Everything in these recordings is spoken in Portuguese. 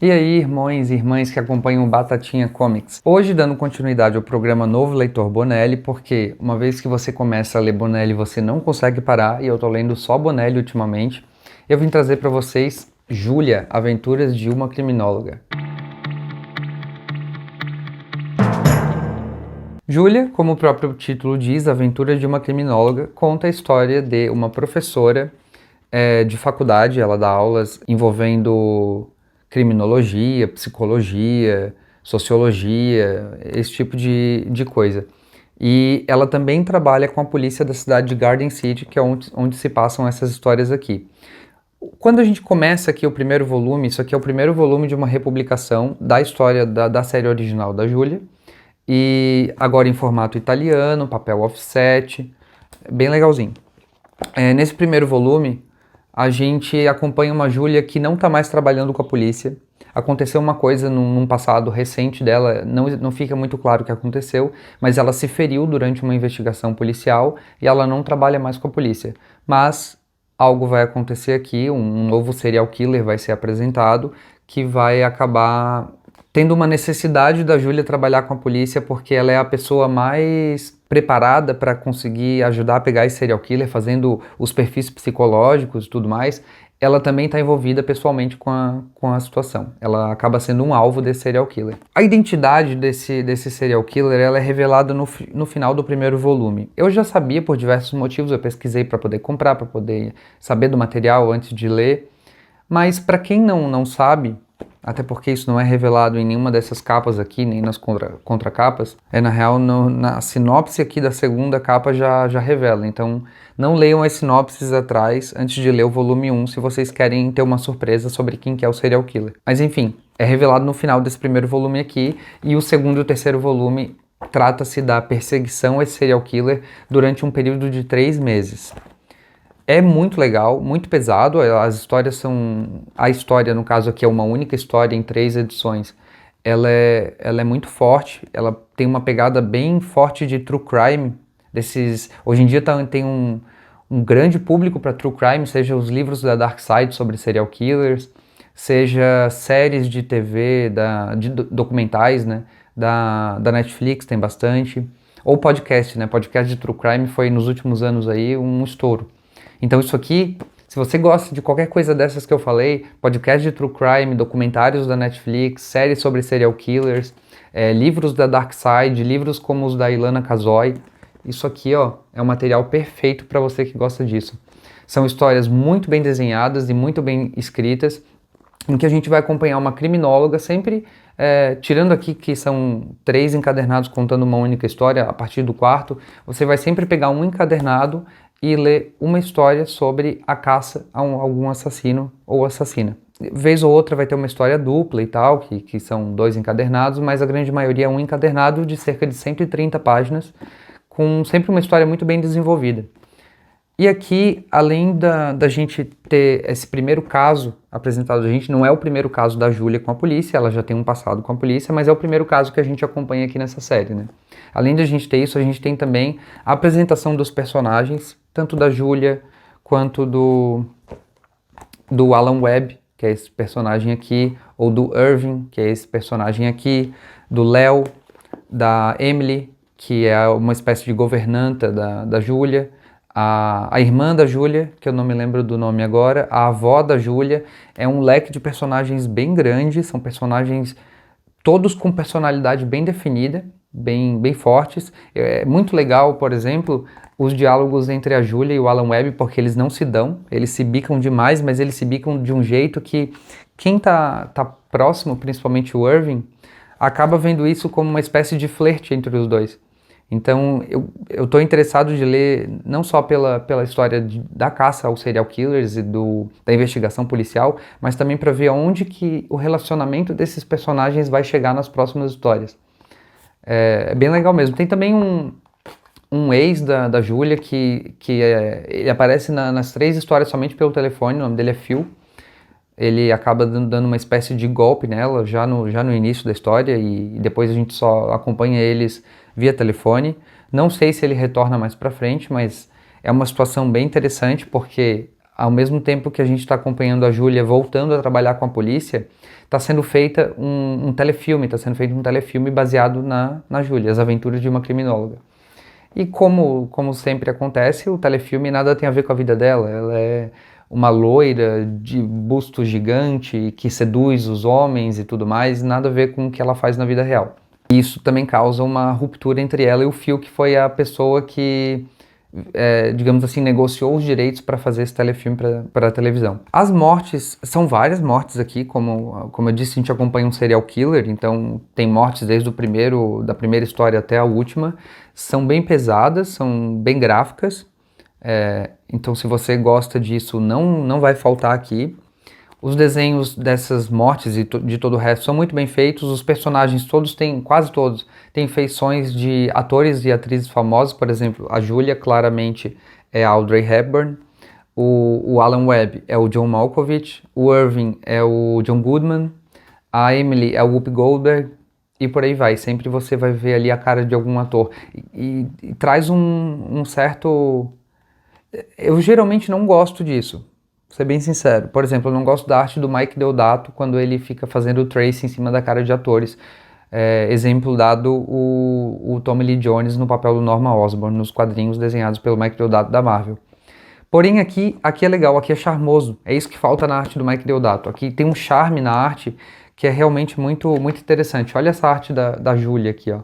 E aí, irmãos e irmãs que acompanham o Batatinha Comics. Hoje, dando continuidade ao programa Novo Leitor Bonelli, porque uma vez que você começa a ler Bonelli, você não consegue parar, e eu tô lendo só Bonelli ultimamente, eu vim trazer para vocês Júlia, Aventuras de uma Criminóloga. Júlia, como o próprio título diz, Aventuras de uma Criminóloga, conta a história de uma professora de faculdade. Ela dá aulas envolvendo criminologia, psicologia, sociologia, esse tipo de coisa. E ela também trabalha com a polícia da cidade de Garden City, que é onde se passam essas histórias aqui. Quando a gente começa aqui o primeiro volume, isso aqui é o primeiro volume de uma republicação da história da série original da Júlia, e agora em formato italiano, papel offset, bem legalzinho. Nesse primeiro volume, a gente acompanha uma Júlia que não está mais trabalhando com a polícia. Aconteceu uma coisa num passado recente dela, não fica muito claro o que aconteceu, mas ela se feriu durante uma investigação policial e ela não trabalha mais com a polícia. Mas algo vai acontecer aqui, um novo serial killer vai ser apresentado, que vai acabar tendo uma necessidade da Júlia trabalhar com a polícia, porque ela é a pessoa mais preparada para conseguir ajudar a pegar esse serial killer, fazendo os perfis psicológicos e tudo mais. Ela também está envolvida pessoalmente com a situação. Ela acaba sendo um alvo desse serial killer. A identidade desse serial killer ela é revelada no final do primeiro volume. Eu já sabia por diversos motivos, eu pesquisei para poder comprar, para poder saber do material antes de ler. Mas para quem não sabe, até porque isso não é revelado em nenhuma dessas capas aqui, nem nas contracapas, na real, na sinopse aqui da segunda capa já revela. Então, não leiam as sinopses atrás antes de ler o volume 1, se vocês querem ter uma surpresa sobre quem que é o serial killer. Mas enfim, é revelado no final desse primeiro volume aqui, e o segundo e o terceiro volume trata-se da perseguição a esse serial killer durante um período de 3 meses. É muito legal, muito pesado. As histórias são... A história, no caso aqui, é uma única história em 3 edições. Ela é muito forte, ela tem uma pegada bem forte de true crime. Hoje em dia tem um grande público para true crime, seja os livros da Dark Side sobre serial killers, seja séries de TV, de documentais, né, da Netflix, tem bastante. Ou podcast, né? Podcast de true crime foi, nos últimos anos aí, um estouro. Então isso aqui, se você gosta de qualquer coisa dessas que eu falei, podcast de true crime, documentários da Netflix, séries sobre serial killers, livros da Dark Side, livros como os da Ilana Kazoy, isso aqui, ó, é um material perfeito para você que gosta disso. São histórias muito bem desenhadas e muito bem escritas, em que a gente vai acompanhar uma criminóloga sempre, tirando aqui que são 3 encadernados contando uma única história. A partir do quarto, você vai sempre pegar um encadernado e ler uma história sobre a caça a algum assassino ou assassina. Vez ou outra vai ter uma história dupla e tal, que são 2 encadernados, mas a grande maioria é um encadernado de cerca de 130 páginas, com sempre uma história muito bem desenvolvida. E aqui, além da gente ter esse primeiro caso apresentado a gente, não é o primeiro caso da Júlia com a polícia, ela já tem um passado com a polícia, mas é o primeiro caso que a gente acompanha aqui nessa série, né? Além de a gente ter isso, a gente tem também a apresentação dos personagens, tanto da Júlia quanto do Alan Webb, que é esse personagem aqui, ou do Irving, que é esse personagem aqui, do Léo, da Emily, que é uma espécie de governanta da Júlia, a irmã da Júlia, que eu não me lembro do nome agora, a avó da Júlia. É um leque de personagens bem grande, são personagens todos com personalidade bem definida, bem fortes. É muito legal, por exemplo, os diálogos entre a Júlia e o Alan Webb, porque eles não se dão, eles se bicam demais, mas eles se bicam de um jeito que quem tá próximo, principalmente o Irving, acaba vendo isso como uma espécie de flerte entre os dois. Então, eu estou interessado de ler não só pela história da caça aos serial killers e da investigação policial, mas também para ver onde que o relacionamento desses personagens vai chegar nas próximas histórias. É bem legal mesmo. Tem também um ex da Júlia que ele aparece nas 3 histórias somente pelo telefone. O nome dele é Phil. Ele acaba dando uma espécie de golpe nela já no início da história, e depois a gente só acompanha eles via telefone. Não sei se ele retorna mais pra frente, mas é uma situação bem interessante, porque ao mesmo tempo que a gente está acompanhando a Júlia voltando a trabalhar com a polícia, está sendo feito um telefilme baseado na Júlia, As Aventuras de uma Criminóloga. E como sempre acontece, o telefilme nada tem a ver com a vida dela. Ela é uma loira de busto gigante que seduz os homens e tudo mais, nada a ver com o que ela faz na vida real. E isso também causa uma ruptura entre ela e o Phil, que foi a pessoa que, digamos assim, negociou os direitos para fazer esse telefilme para a televisão. As mortes, são várias mortes aqui, como eu disse, a gente acompanha um serial killer, então tem mortes desde da primeira história até a última. São bem pesadas, são bem gráficas, então se você gosta disso, não vai faltar aqui. Os desenhos dessas mortes e de todo o resto são muito bem feitos. Os personagens quase todos, têm feições de atores e atrizes famosos. Por exemplo, a Julia claramente é a Audrey Hepburn. O Alan Webb é o John Malkovich. O Irving é o John Goodman. A Emily é o Whoopi Goldberg. E por aí vai. Sempre você vai ver ali a cara de algum ator. E traz um certo... Eu geralmente não gosto disso. Vou ser bem sincero. Por exemplo, eu não gosto da arte do Mike Deodato quando ele fica fazendo o trace em cima da cara de atores. Exemplo dado o Tommy Lee Jones no papel do Norman Osborn, nos quadrinhos desenhados pelo Mike Deodato da Marvel. Porém, aqui é legal, aqui é charmoso. É isso que falta na arte do Mike Deodato. Aqui tem um charme na arte que é realmente muito, muito interessante. Olha essa arte da Julia aqui, ó.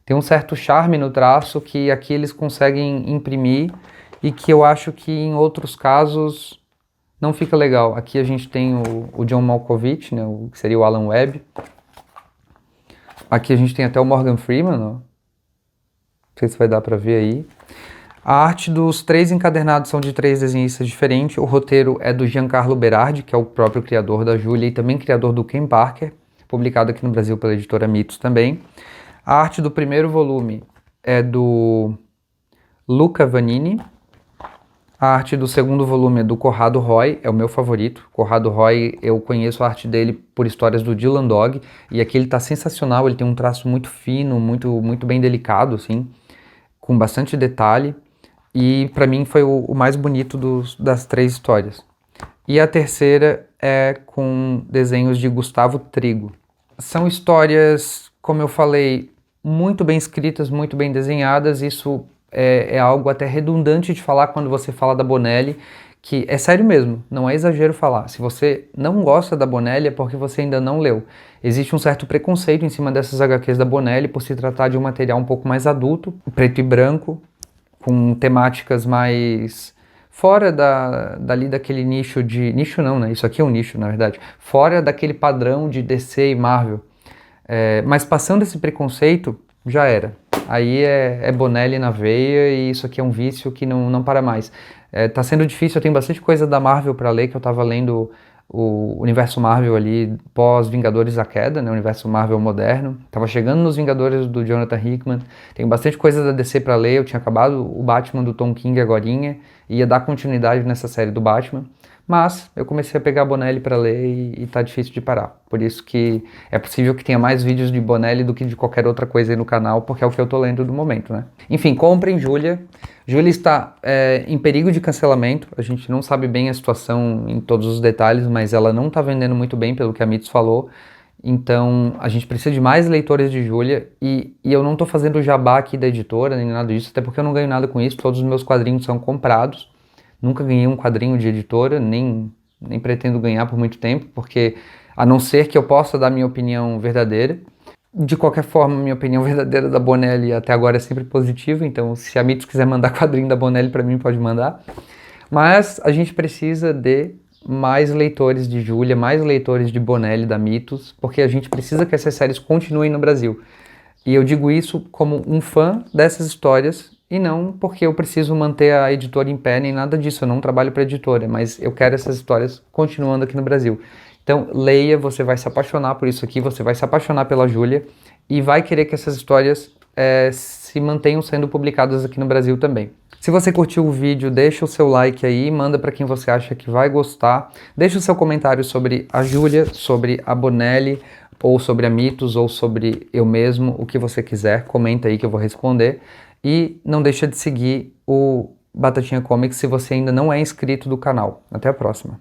Tem um certo charme no traço que aqui eles conseguem imprimir e que eu acho que em outros casos não fica legal. Aqui a gente tem o John Malkovich, né, que seria o Alan Webb. Aqui a gente tem até o Morgan Freeman, ó. Não sei se vai dar para ver aí. A arte dos 3 encadernados são de 3 desenhistas diferentes. O roteiro é do Giancarlo Berardi, que é o próprio criador da Julia e também criador do Ken Parker, publicado aqui no Brasil pela editora Mitos também. A arte do primeiro volume é do Luca Vanini. A arte do segundo volume é do Corrado Roy, é o meu favorito. Corrado Roy, eu conheço a arte dele por histórias do Dylan Dog, e aqui ele tá sensacional, ele tem um traço muito fino, muito, muito bem delicado, assim, com bastante detalhe, e para mim foi o mais bonito das 3 histórias. E a terceira é com desenhos de Gustavo Trigo. São histórias, como eu falei, muito bem escritas, muito bem desenhadas. Isso é algo até redundante de falar quando você fala da Bonelli, que é sério mesmo, não é exagero falar. Se você não gosta da Bonelli é porque você ainda não leu. Existe um certo preconceito em cima dessas HQs da Bonelli por se tratar de um material um pouco mais adulto, preto e branco, com temáticas mais fora dali daquele nicho de... Nicho não, né? Isso aqui é um nicho, na verdade. Fora daquele padrão de DC e Marvel. Mas passando esse preconceito, já era. Aí é Bonelli na veia e isso aqui é um vício que não para mais. Tá sendo difícil, eu tenho bastante coisa da Marvel para ler, que eu tava lendo o universo Marvel ali pós Vingadores da Queda, né, o universo Marvel moderno. Tava chegando nos Vingadores do Jonathan Hickman. Tem bastante coisa da DC para ler, eu tinha acabado o Batman do Tom King agorinha, ia dar continuidade nessa série do Batman. Mas eu comecei a pegar a Bonelli para ler e tá difícil de parar. Por isso que é possível que tenha mais vídeos de Bonelli do que de qualquer outra coisa aí no canal, porque é o que eu tô lendo no momento, né? Enfim, comprem Julia. Julia está em perigo de cancelamento. A gente não sabe bem a situação em todos os detalhes, mas ela não tá vendendo muito bem, pelo que a Mitos falou. Então, a gente precisa de mais leitores de Julia. E eu não tô fazendo jabá aqui da editora, nem nada disso, até porque eu não ganho nada com isso. Todos os meus quadrinhos são comprados. Nunca ganhei um quadrinho de editora, nem pretendo ganhar por muito tempo, porque a não ser que eu possa dar minha opinião verdadeira. De qualquer forma, minha opinião verdadeira da Bonelli até agora é sempre positiva, então se a Mitos quiser mandar quadrinho da Bonelli para mim, pode mandar. Mas a gente precisa de mais leitores de Julia, mais leitores de Bonelli da Mitos, porque a gente precisa que essas séries continuem no Brasil. E eu digo isso como um fã dessas histórias, e não porque eu preciso manter a editora em pé, nem nada disso, eu não trabalho para editora, mas eu quero essas histórias continuando aqui no Brasil. Então, leia, você vai se apaixonar por isso aqui, você vai se apaixonar pela Julia, e vai querer que essas histórias se mantenham sendo publicadas aqui no Brasil também. Se você curtiu o vídeo, deixa o seu like aí, manda para quem você acha que vai gostar, deixa o seu comentário sobre a Julia, sobre a Bonelli, ou sobre a Mitos, ou sobre eu mesmo, o que você quiser, comenta aí que eu vou responder. E não deixa de seguir o Batatinha Comics se você ainda não é inscrito do canal. Até a próxima!